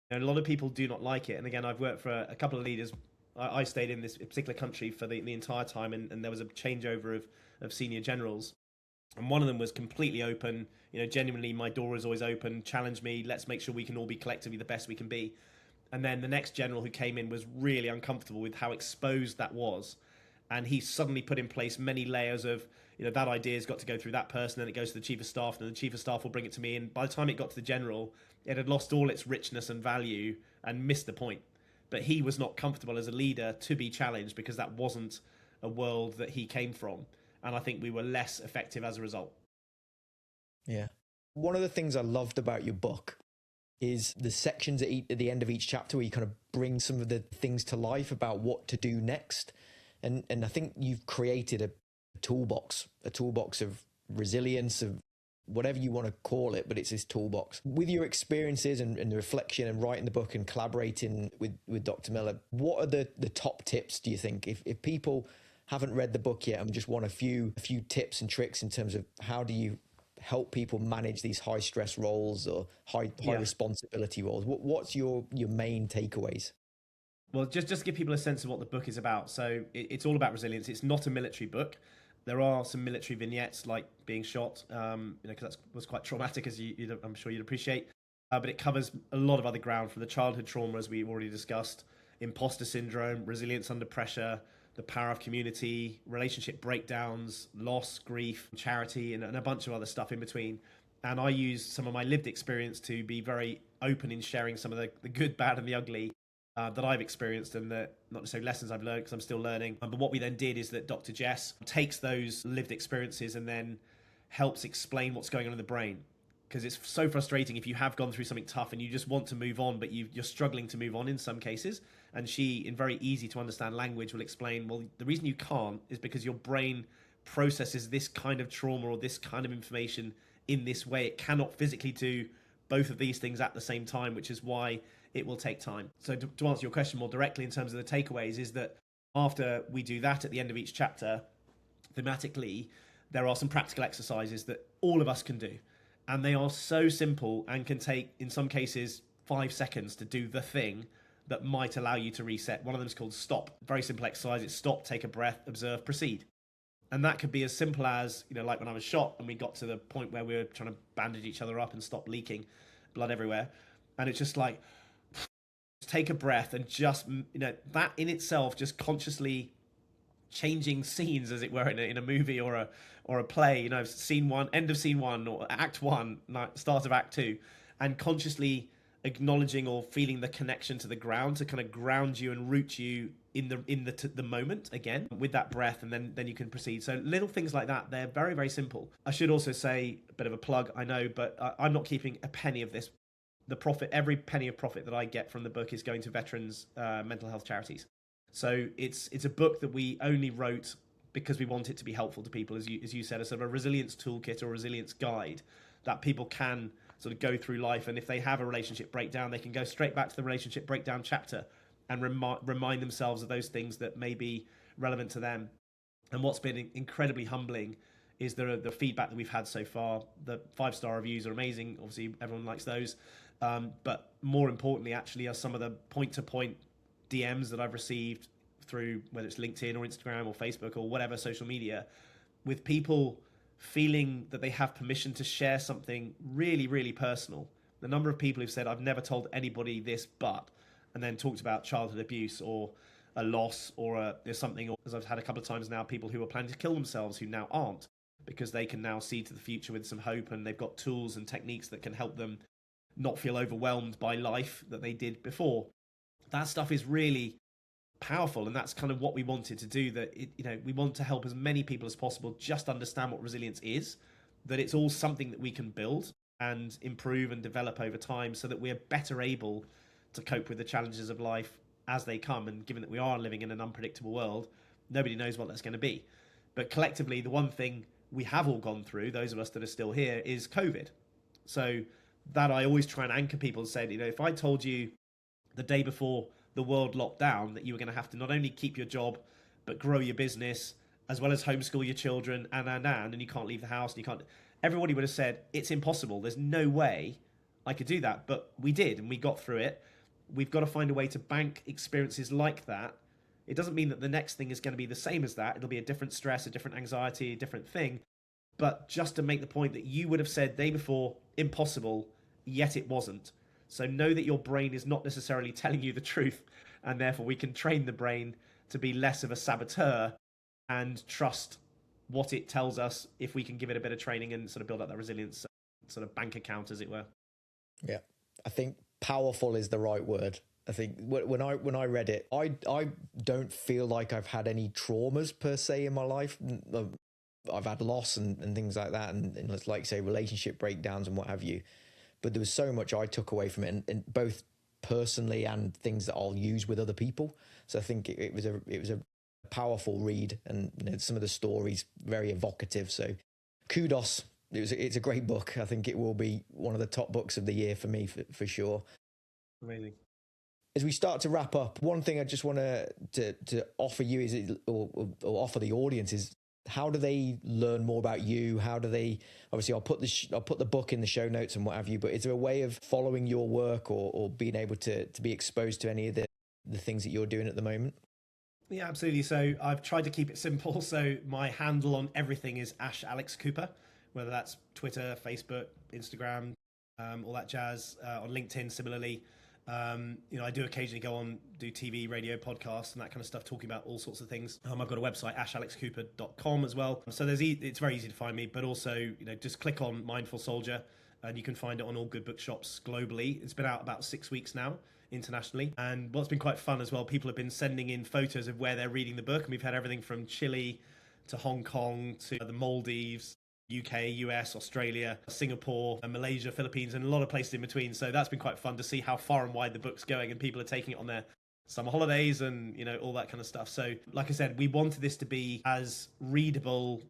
A lot of people do not like it. And again, I've worked for a couple of leaders. I stayed in this particular country for the entire time, and there was a changeover of senior generals. And one of them was completely open, genuinely, my door is always open, challenge me, let's make sure we can all be collectively the best we can be. And then the next general who came in was really uncomfortable with how exposed that was. And he suddenly put in place many layers of, that idea's got to go through that person, and it goes to the chief of staff, and the chief of staff will bring it to me. And by the time it got to the general, it had lost all its richness and value and missed the point. But he was not comfortable as a leader to be challenged because that wasn't a world that he came from. And I think we were less effective as a result. Yeah. One of the things I loved about your book is the sections at the end of each chapter where you kind of bring some of the things to life about what to do next. And I think you've created a toolbox of resilience, of whatever you want to call it, but it's this toolbox. With your experiences and the reflection and writing the book and collaborating with Dr. Miller, what are the top tips, do you think? If people haven't read the book yet and just want a few tips and tricks in terms of how do you help people manage these high stress roles or high responsibility roles, what's your main takeaways? Well, just to give people a sense of what the book is about. So it's all about resilience. It's not a military book. There are some military vignettes, like being shot, because that was quite traumatic, as I'm sure you'd appreciate. But it covers a lot of other ground, from the childhood trauma, as we've already discussed, imposter syndrome, resilience under pressure, the power of community, relationship breakdowns, loss, grief, charity, and a bunch of other stuff in between. And I use some of my lived experience to be very open in sharing some of the good, bad, and the ugly that I've experienced, and the not necessarily lessons I've learned, because I'm still learning. But what we then did is that Dr. Jess takes those lived experiences and then helps explain what's going on in the brain. Because it's so frustrating if you have gone through something tough and you just want to move on, but you're struggling to move on in some cases. And she, in very easy to understand language, will explain, well, the reason you can't is because your brain processes this kind of trauma or this kind of information in this way. It cannot physically do both of these things at the same time, which is why it will take time. So to answer your question more directly in terms of the takeaways, is that after we do that at the end of each chapter, thematically, there are some practical exercises that all of us can do. And they are so simple and can take, in some cases, 5 seconds to do the thing that might allow you to reset. One of them is called stop. Very simple exercise. It's stop, take a breath, observe, proceed. And that could be as simple as, like when I was shot and we got to the point where we were trying to bandage each other up and stop leaking blood everywhere. And it's just like, take a breath and just, that in itself, just consciously changing scenes, as it were, in a movie or a play, scene one, end of scene one, or act one, start of act two, and consciously acknowledging or feeling the connection to the ground to kind of ground you and root you in the moment again with that breath, and then you can proceed. So little things like that, they're very, very simple. I should also say, a bit of a plug, I know, but I'm not keeping a penny of this. The profit, every penny of profit that I get from the book is going to veterans' mental health charities. So it's a book that we only wrote because we want it to be helpful to people, as you said, a sort of a resilience toolkit or resilience guide that people can sort of go through life. And if they have a relationship breakdown, they can go straight back to the relationship breakdown chapter and remind themselves of those things that may be relevant to them. And what's been incredibly humbling is the feedback that we've had so far. The 5-star reviews are amazing. Obviously, everyone likes those. But more importantly, actually, are some of the point-to-point DMs that I've received through whether it's LinkedIn or Instagram or Facebook or whatever social media, with people feeling that they have permission to share something really, really personal. The number of people who've said, I've never told anybody this, and then talked about childhood abuse or a loss or there's something, or as I've had a couple of times now, people who are planning to kill themselves who now aren't, because they can now see to the future with some hope, and they've got tools and techniques that can help them not feel overwhelmed by life that they did before. That stuff is really powerful, and that's kind of what we wanted to do. That we want to help as many people as possible just understand what resilience is, that it's all something that we can build and improve and develop over time, so that we're better able to cope with the challenges of life as they come. And given that we are living in an unpredictable world, nobody knows what that's going to be. But collectively, the one thing we have all gone through, those of us that are still here, is COVID. So that I always try and anchor people and say, if I told you the day before the world locked down that you were going to have to not only keep your job, but grow your business, as well as homeschool your children, and you can't leave the house, and you can't, everybody would have said, it's impossible. There's no way I could do that. But we did, and we got through it. We've got to find a way to bank experiences like that. It doesn't mean that the next thing is going to be the same as that. It'll be a different stress, a different anxiety, a different thing. But just to make the point that you would have said day before, impossible, yet it wasn't. So know that your brain is not necessarily telling you the truth, and therefore we can train the brain to be less of a saboteur and trust what it tells us if we can give it a bit of training and sort of build up that resilience sort of bank account, as it were. Yeah, I think powerful is the right word. I think when I read it, I don't feel like I've had any traumas per se in my life. I've had loss and things like that, and it's like, say, relationship breakdowns and what have you. But there was so much I took away from it, and both personally and things that I'll use with other people. So I think it was a powerful read, and some of the stories very evocative. So kudos. It's a great book. I think it will be one of the top books of the year for me, for sure. Amazing. As we start to wrap up, one thing I just want to offer you is, or offer the audience, is how do they learn more about you? How do they, obviously I'll put the book in the show notes and what have you, but is there a way of following your work or being able to be exposed to any of the things that you're doing at the moment? Yeah, absolutely. So I've tried to keep it simple. So my handle on everything is Ash Alex-Cooper, whether that's Twitter, Facebook, Instagram, all that jazz, on LinkedIn similarly. I do occasionally go on, do TV, radio, podcasts, and that kind of stuff, talking about all sorts of things. I've got a website, ashalexcooper.com as well. So it's very easy to find me, but also, just click on Mindful Soldier and you can find it on all good bookshops globally. It's been out about 6 weeks now internationally. And what's been quite fun as well, people have been sending in photos of where they're reading the book. And we've had everything from Chile to Hong Kong to the Maldives, UK, US, Australia, Singapore, and Malaysia, Philippines, and a lot of places in between. So that's been quite fun to see how far and wide the book's going, and people are taking it on their summer holidays and, all that kind of stuff. So like I said, we wanted this to be as readable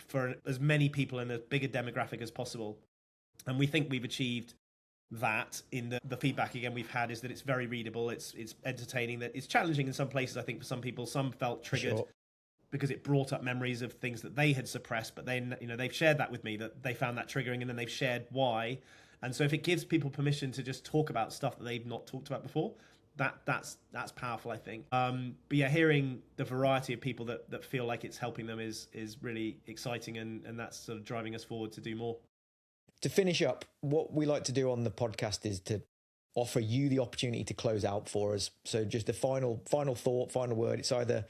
for as many people and as big a demographic as possible. And we think we've achieved that in the feedback again we've had, is that it's very readable, it's entertaining, that it's challenging in some places. I think for some people, some felt triggered. Sure. Because it brought up memories of things that they had suppressed, but then, they've shared that with me, that they found that triggering, and then they've shared why. And so if it gives people permission to just talk about stuff that they've not talked about before, that's powerful, I think. But yeah, hearing the variety of people that feel like it's helping them is really exciting, and that's sort of driving us forward to do more. To finish up, what we like to do on the podcast is to offer you the opportunity to close out for us. So just the final thought, final word. It's either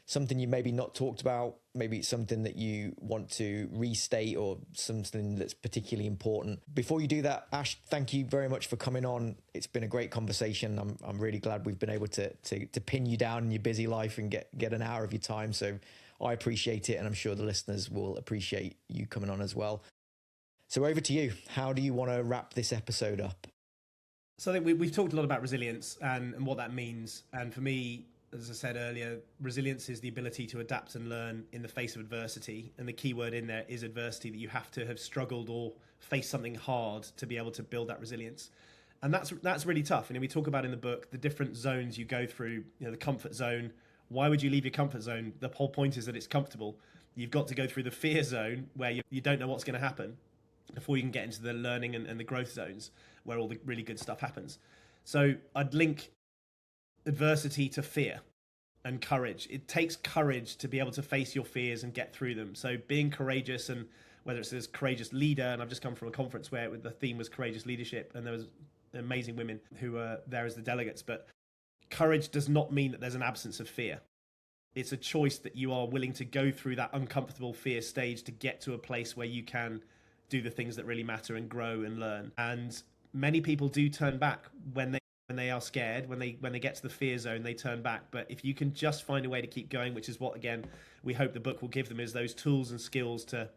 something you maybe not talked about, maybe it's something that you want to restate, or something that's particularly important. Before you do that, Ash, thank you very much for coming on. It's been a great conversation. I'm really glad we've been able to pin you down in your busy life and get an hour of your time. So I appreciate it, and I'm sure the listeners will appreciate you coming on as well. So over to you. How do you want to wrap this episode up? So I think we've talked a lot about resilience and what that means. And for me, as I said earlier, resilience is the ability to adapt and learn in the face of adversity. And the key word in there is adversity, that you have to have struggled or faced something hard to be able to build that resilience. And that's really tough. We talk about in the book the different zones you go through, the comfort zone. Why would you leave your comfort zone? The whole point is that it's comfortable. You've got to go through the fear zone where you don't know what's going to happen before you can get into the learning and the growth zones where all the really good stuff happens. So I'd link adversity to fear and courage. It takes courage to be able to face your fears and get through them. So being courageous, and whether it's this courageous leader, and I've just come from a conference where the theme was courageous leadership, and there was amazing women who were there as the delegates, but courage does not mean that there's an absence of fear. It's a choice that you are willing to go through that uncomfortable fear stage to get to a place where you can do the things that really matter and grow and learn. And many people do turn back when they are scared, when they get to the fear zone, they turn back. But if you can just find a way to keep going, which is what, again, we hope the book will give them, is those tools and skills to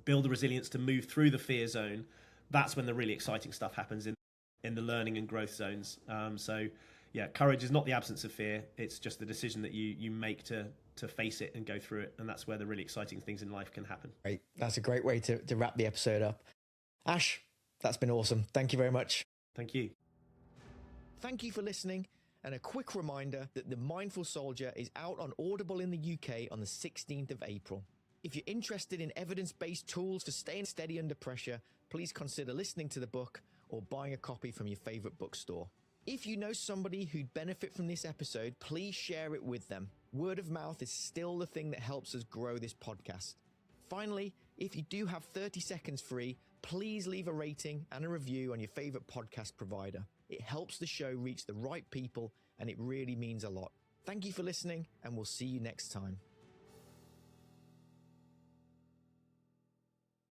build the resilience to move through the fear zone, that's when the really exciting stuff happens in the learning and growth zones. So yeah, courage is not the absence of fear. It's just the decision that you make to face it and go through it. And that's where the really exciting things in life can happen. Great. That's a great way to wrap the episode up. Ash, that's been awesome. Thank you very much. Thank you. Thank you for listening. And a quick reminder that The Mindful Soldier is out on Audible in the UK on the 16th of April. If you're interested in evidence-based tools for staying steady under pressure, please consider listening to the book or buying a copy from your favorite bookstore. If you know somebody who'd benefit from this episode, please share it with them. Word of mouth is still the thing that helps us grow this podcast. Finally, if you do have 30 seconds free, please leave a rating and a review on your favorite podcast provider. It helps the show reach the right people, and it really means a lot. Thank you for listening, and we'll see you next time.